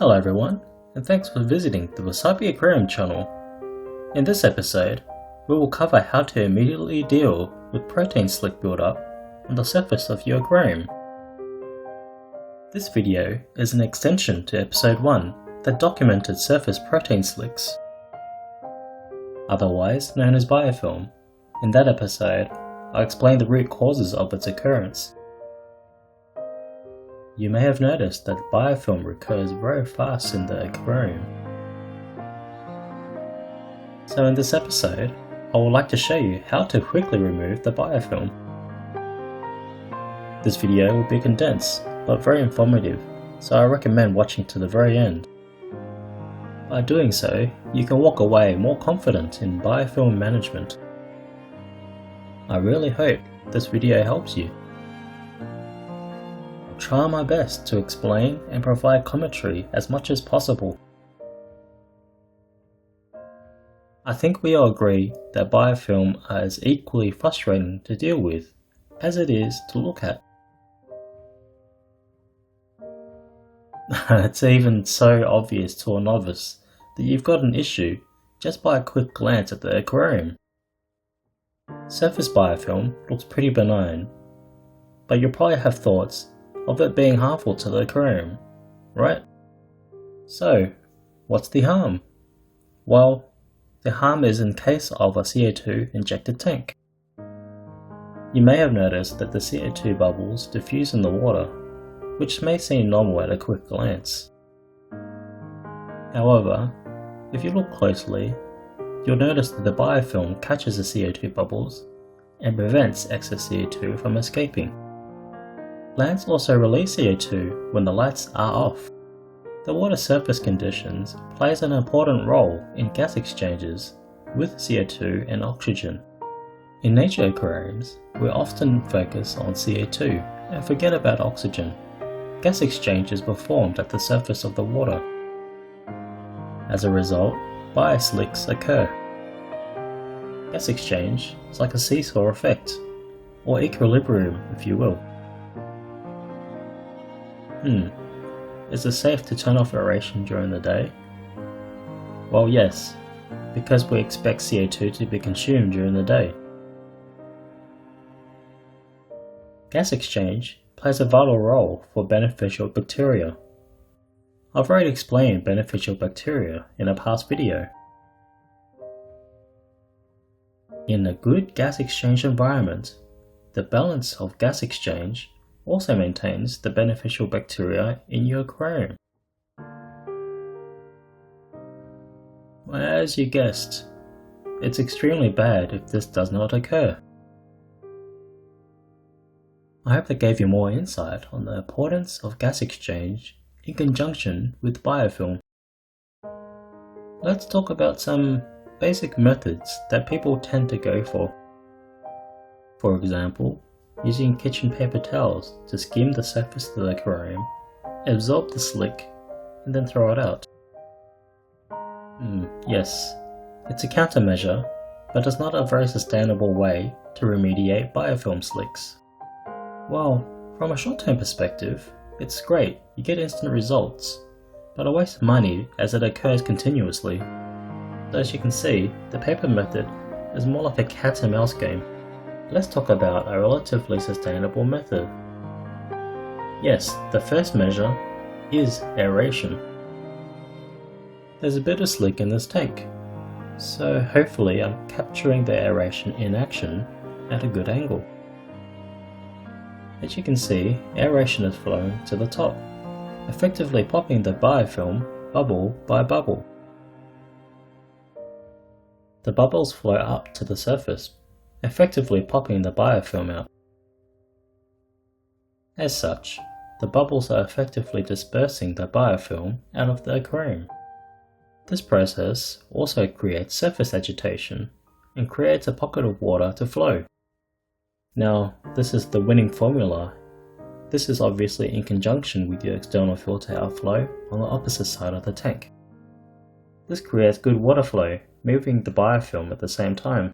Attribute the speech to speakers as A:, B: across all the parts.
A: Hello everyone, and thanks for visiting the Wasabi Aquarium channel. In this episode, we will cover how to immediately deal with protein slick buildup on the surface of your aquarium. This video is an extension to episode 1 that documented surface protein slicks, otherwise known as biofilm. In that episode, I explained the root causes of its occurrence. You may have noticed that biofilm recurs very fast in the aquarium. So in this episode, I would like to show you how to quickly remove the biofilm. This video will be condensed, but very informative, so I recommend watching to the very end. By doing so, you can walk away more confident in biofilm management. I really hope this video helps you. Try my best to explain and provide commentary as much as possible. I think we all agree that biofilm are as equally frustrating to deal with as it is to look at. It's even so obvious to a novice that you've got an issue just by a quick glance at the aquarium. Surface biofilm looks pretty benign, but you'll probably have thoughts of it being harmful to the aquarium, right? So, what's the harm? Well, the harm is in case of a CO2 injected tank. You may have noticed that the CO2 bubbles diffuse in the water, which may seem normal at a quick glance. However, if you look closely, you'll notice that the biofilm catches the CO2 bubbles and prevents excess CO2 from escaping. Plants also release CO2 when the lights are off. The water surface conditions plays an important role in gas exchanges with CO2 and oxygen. In nature aquariums, we often focus on CO2 and forget about oxygen. Gas exchange is performed at the surface of the water. As a result, bioslicks occur. Gas exchange is like a seesaw effect, or equilibrium if you will. Is it safe to turn off aeration during the day? Well, yes, because we expect CO2 to be consumed during the day. Gas exchange plays a vital role for beneficial bacteria. I've already explained beneficial bacteria in a past video. In a good gas exchange environment, the balance of gas exchange also maintains the beneficial bacteria in your aquarium. As you guessed, it's extremely bad if this does not occur. I hope that gave you more insight on the importance of gas exchange in conjunction with biofilm. Let's talk about some basic methods that people tend to go for. For example, using kitchen paper towels to skim the surface of the aquarium, absorb the slick, and then throw it out. Yes, it's a countermeasure, but it's not a very sustainable way to remediate biofilm slicks. Well, from a short-term perspective, it's great, you get instant results, but a waste of money as it occurs continuously. So as you can see, the paper method is more like a cat and mouse game. Let's talk about a relatively sustainable method. Yes, the first measure is aeration. There's a bit of slick in this tank, so hopefully I'm capturing the aeration in action at a good angle. As you can see, aeration is flowing to the top, effectively popping the biofilm bubble by bubble. The bubbles flow up to the surface, effectively popping the biofilm out. As such, the bubbles are effectively dispersing the biofilm out of the aquarium. This process also creates surface agitation and creates a pocket of water to flow. Now, this is the winning formula. This is obviously in conjunction with your external filter outflow on the opposite side of the tank. This creates good water flow, moving the biofilm at the same time.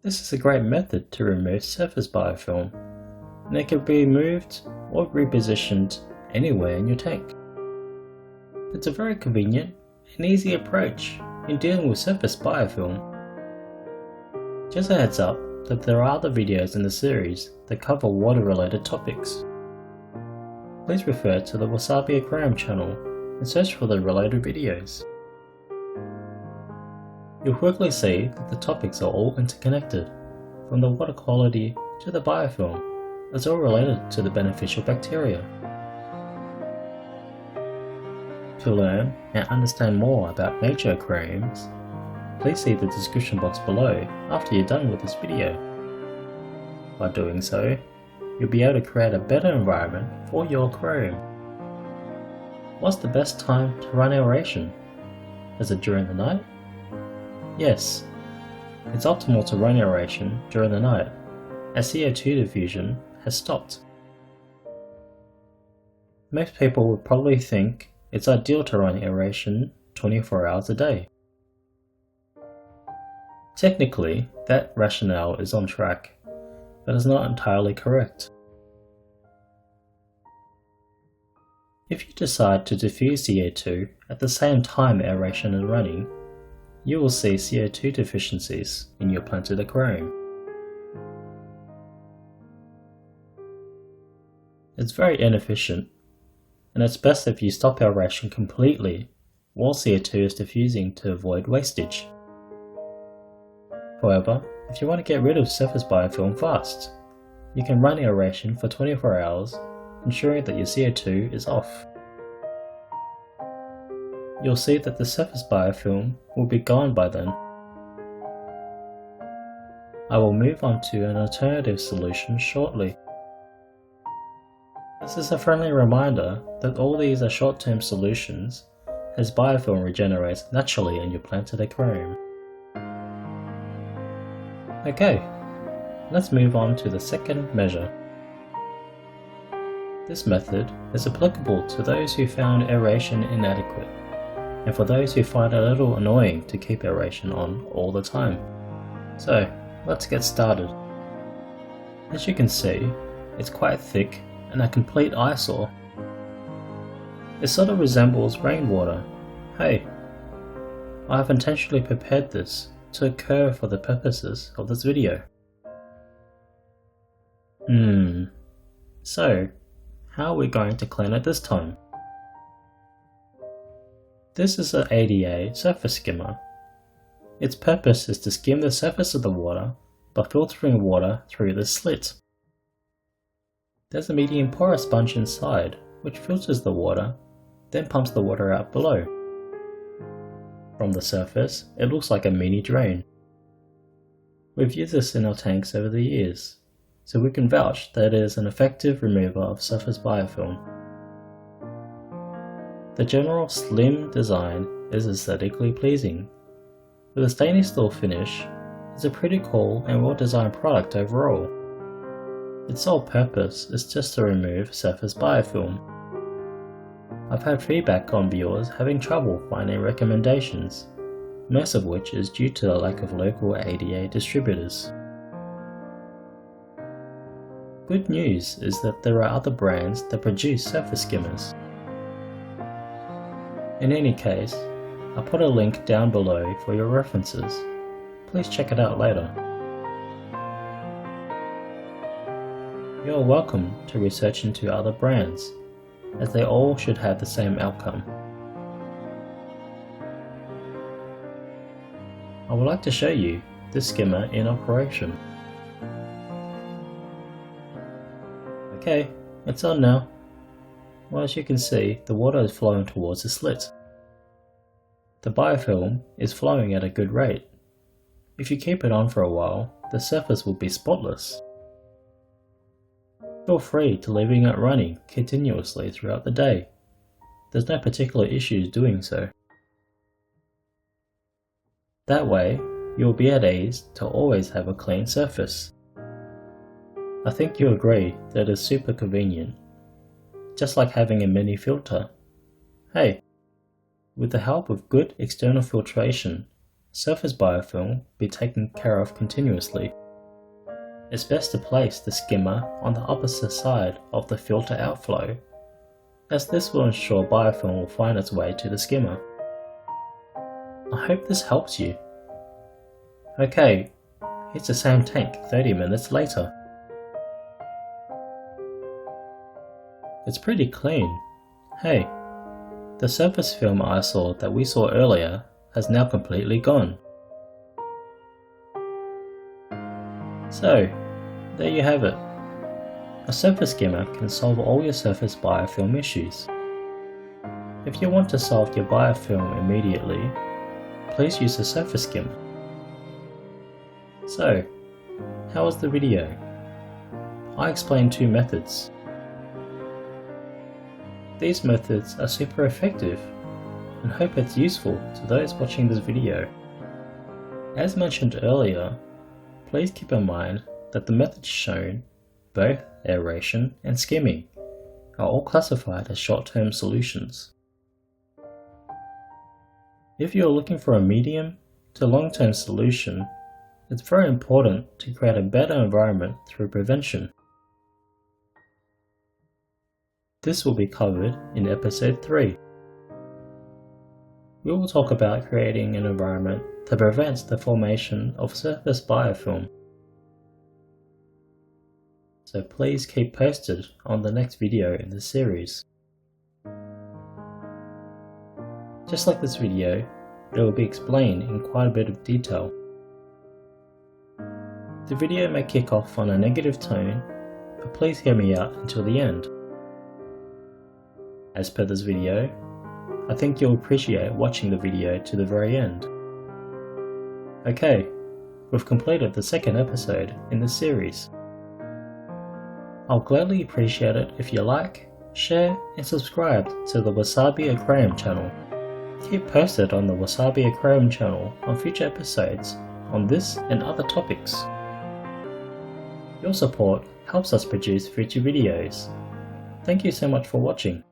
A: This is a great method to remove surface biofilm, and it can be moved or repositioned anywhere in your tank. It's a very convenient and easy approach in dealing with surface biofilm. Just a heads up that there are other videos in the series that cover water-related topics. Please refer to the Wasabi Aquarium channel and search for the related videos. You'll quickly see that the topics are all interconnected, from the water quality to the biofilm. It's all related to the beneficial bacteria. To learn and understand more about nature aquariums, please see the description box below after you're done with this video. By doing so, you'll be able to create a better environment for your aquarium. What's the best time to run aeration? Is it during the night? Yes, it's optimal to run aeration during the night as CO2 diffusion has stopped. Most people would probably think it's ideal to run aeration 24 hours a day. Technically, that rationale is on track, but is not entirely correct. If you decide to diffuse CO2 at the same time aeration is running, you will see CO2 deficiencies in your planted aquarium. It's very inefficient, and it's best if you stop aeration completely while CO2 is diffusing to avoid wastage. However, if you want to get rid of surface biofilm fast, you can run aeration for 24 hours, ensuring that your CO2 is off. You'll see that the surface biofilm will be gone by then. I will move on to an alternative solution shortly. This is a friendly reminder that all these are short-term solutions, as biofilm regenerates naturally in your planted aquarium. Okay, let's move on to the second measure. This method is applicable to those who found aeration inadequate, and for those who find it a little annoying to keep aeration on all the time. So, let's get started. As you can see, it's quite thick and a complete eyesore. It sort of resembles rainwater. Hey, I have intentionally prepared this to occur for the purposes of this video. So, how are we going to clean it this time? This is an ADA surface skimmer. Its purpose is to skim the surface of the water by filtering water through the slit. There's a medium porous sponge inside which filters the water, then pumps the water out below. From the surface, it looks like a mini drain. We've used this in our tanks over the years, so we can vouch that it is an effective remover of surface biofilm. The general slim design is aesthetically pleasing. With a stainless steel finish, it's a pretty cool and well-designed product overall. Its sole purpose is just to remove surface biofilm. I've had feedback on viewers having trouble finding recommendations, most of which is due to the lack of local ADA distributors. Good news is that there are other brands that produce surface skimmers. In any case, I'll put a link down below for your references. Please check it out later. You're welcome to research into other brands, as they all should have the same outcome. I would like to show you this skimmer in operation. Okay, it's on now. Well, as you can see, the water is flowing towards the slit. The biofilm is flowing at a good rate. If you keep it on for a while, the surface will be spotless. Feel free to leaving it running continuously throughout the day. There's no particular issues doing so. That way, you'll be at ease to always have a clean surface. I think you agree that it is super convenient, just like having a mini filter. Hey, with the help of good external filtration, surface biofilm will be taken care of continuously. It's best to place the skimmer on the opposite side of the filter outflow, as this will ensure biofilm will find its way to the skimmer. I hope this helps you. Okay, here's the same tank 30 minutes later. It's pretty clean. Hey, the surface film eyesore that we saw earlier has now completely gone. So, there you have it. A surface skimmer can solve all your surface biofilm issues. If you want to solve your biofilm immediately, please use the surface skimmer. So, how was the video? I explained 2 methods. These methods are super effective and hope it's useful to those watching this video. As mentioned earlier, please keep in mind that the methods shown, both aeration and skimming, are all classified as short-term solutions. If you are looking for a medium to long-term solution, it's very important to create a better environment through prevention. This will be covered in episode 3. We will talk about creating an environment that prevents the formation of surface biofilm. So please keep posted on the next video in this series. Just like this video, it will be explained in quite a bit of detail. The video may kick off on a negative tone, but please hear me out until the end. As per this video, I think you'll appreciate watching the video to the very end. Okay, we've completed the second episode in this series. I'll gladly appreciate it if you like, share and subscribe to the Wasabi Aquarium channel. Keep posted on the Wasabi Aquarium channel on future episodes on this and other topics. Your support helps us produce future videos. Thank you so much for watching.